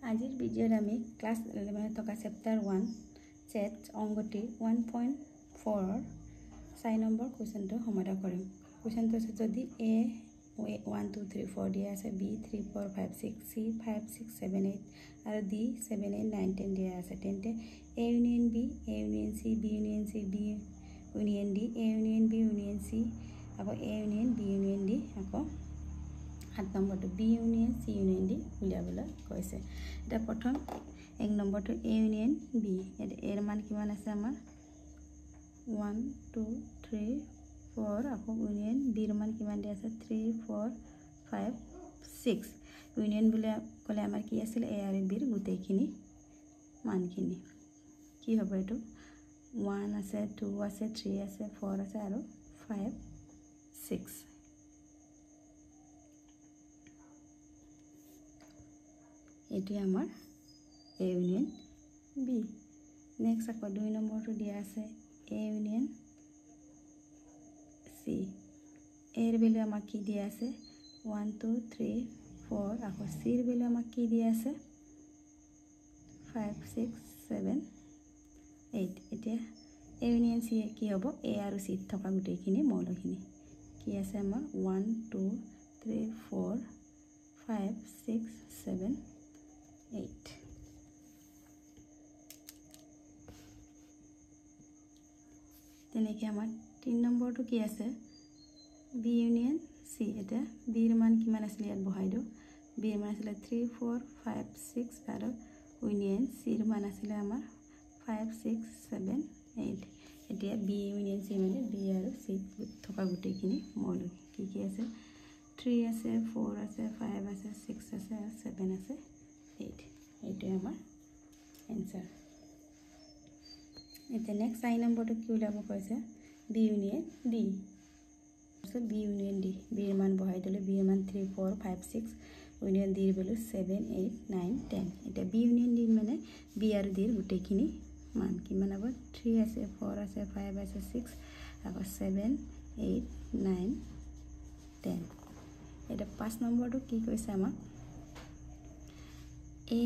আজিৰ ভিডিঅ'ত আমি ক্লাছ 11 থকা চেপ্টাৰ 1 চেট অংগটি 1.4 4 নম্বৰ কোৱেশ্চনটো সমাধান কৰিম। কোৱেশ্চনটো আছে যদি A 1 2 3 4 দিয়া আছে, B 3 4 5 6, C 5 6 7 8 আৰু D 7 8 9 10 দিয়া আছে, তেন্তে A union B, A union C, B union C, B union D, A union B union C, আকৌ A union B union D, আকৌ 7 নম্বৰটো B union C union D উলিয়াবলৈ কৈছে। এটা প্ৰথম 1 নম্বৰটো A ইউনিয়ন B, এৰ মান কিমান আছে আমাৰ 1 2 3 4, আকৌ ইউনিয়ন B ৰ মান কিমান দিয়া আছে 3 4 5 6। ইউনিয়ন বুলি ক'লে আমাৰ কি আছিল A আৰু B ৰ গোটেইখিনি মানখিনি কি হ'ব, এইটো 1 আছে 2 আছে 3 আছে 4 আছে আৰু 5 6। এটি আমাৰ A ইউনিয়ন B। নেক্সট আকৌ 2 নম্বৰটো দিয়া আছে A ইউনিয়ন C। এৰ ভ্যালু আমাক কি দিয়া আছে 1 2 3 4, আকৌ C ৰ ভ্যালু আমাক কি দিয়া আছে 5 6 7 8। এতিয়া A ইউনিয়ন C কি হ'ব, A আৰু C থকা গোটেইখিনি মৌলখিনি কি আছে আমাৰ 1 2 3 4 5 6 7 8। তেনেকৈ আমাৰ 3 নম্বৰটো কি আছে B ইউনিয়ন C। এটা B ৰ মান কিমান আছিল ইয়াত বহাই দিওঁ, B ৰ মান আছিল 3 4 5 6 আৰু ইউনিয়ন C ৰ মান আছিল আমাৰ 5 6 7 8। এতিয়া B ইউনিয়ন C মানে B আৰু C থকা গোটেইখিনি মৌল কি কি আছে 3 আছে 4 আছে 5 আছে 6 আছে আৰু 7 আছে 8। এইটোৱে আমাৰ এনসাৰ। এতিয়া নেক্সট 4 নম্বৰটো কি উলিয়াব কৈছে B union D। B union D, B ৰ মান বহাই দিলে B ৰ মান 3 4 5 6, ইউনিয়ন D ৰ ভ্যালু 7 8 9 10। এটা B ইউনিয়ন D মানে B আৰু D ৰ গোটেইখিনি মান কিমান হ'ব 3 আছে 4 আছে 5 আছে 6, আকৌ 7 8 9 10। এটা 5 নম্বৰটো কি কৈছে আমাক A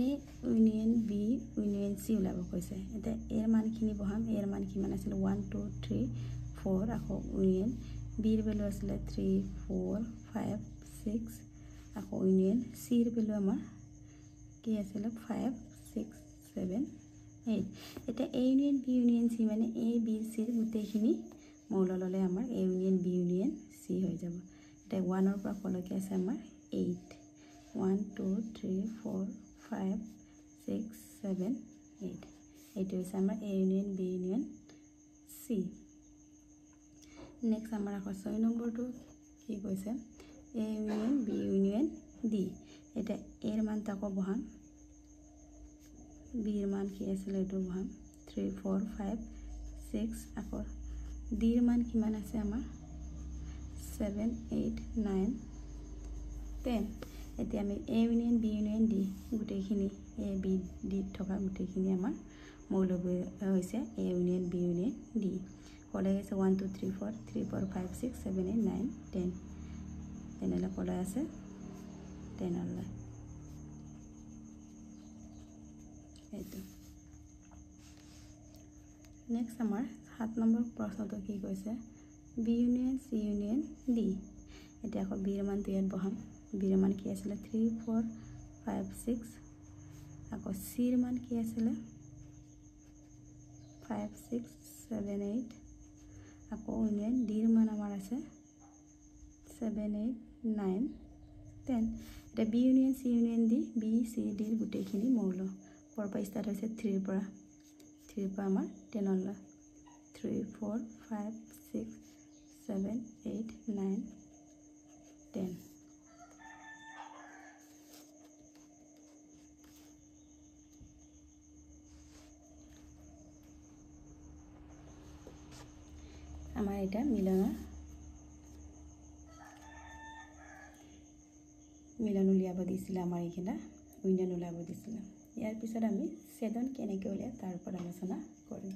union B union C ওলাব কৈছে। এতিয়া এৰ মানখিনি বহাম, এৰ মান কিমান আছিল 1 2 3 4, আকৌ ইউনিয়ন B ৰ ভ্যালু আছিল 3 4 5 6, আকৌ ইউনিয়ন C ৰ ভ্যালু আমাৰ কি আছিল 5 6 7 8। এটা A union B union C মানে A B C ৰ গোটেইখিনি মৌল ল'লে আমাৰ A union B union C হৈ যাব। এটা 1 ৰ পৰা কলৈকে আছে আমাৰ 8, 1 2 3 4 5 6 7 8। এইটো হৈছে আমাৰ A union B union C। Next আমাৰ আকৌ 6 নম্বৰটো কি কৈছে A union B union D। এটা এৰ মান তাকো বহাম, B ৰ মান কি আছিল এইটো বহাম 3 4 5 6, আকৌ D ৰ মান কিমান আছে আমাৰ 7 8 9 10। এতিয়া আমি A union B union D গোটেইখিনি A B D থকা গোটেইখিনি আমাৰ মৌল হৈছে A union B union D। কলাই আছে 1 2 3 4 3 4 5 6 7 8 9 10, তেনেহ'লে কলাই আছে 10 লৈ এইটো। নেক্সট আমাৰ 7 নম্বৰ প্ৰশ্নটো কি কৈছে B union C union D। এতিয়া আকৌ B ৰ মানটো ইয়াত বহাম, B ৰ মান কি আছিলে 3 4 5 6, আকৌ C ৰ মান কি আছিলে 5 6 7 8, আকৌ ইউনিয়ন D ৰ মান আমাৰ আছে 7 8 9 10। এটা B union C union D B C D ৰ গোটেইখিনি মৌল ক'ৰ পৰা ষ্টাৰ্ট হৈছে 3 ৰ পৰা আমাৰ 10 লৈ 3 4 5 6 7 8 9 10। আমাৰ এটা মিলন উলিয়াব দিছিলে, আমাৰ এইকেইটা ইউনিয়ন উলিয়াব দিছিলে। ইয়াৰ পিছত আমি ছেদন কেনেকৈ উলিয়াই তাৰ ওপৰত আলোচনা কৰিম।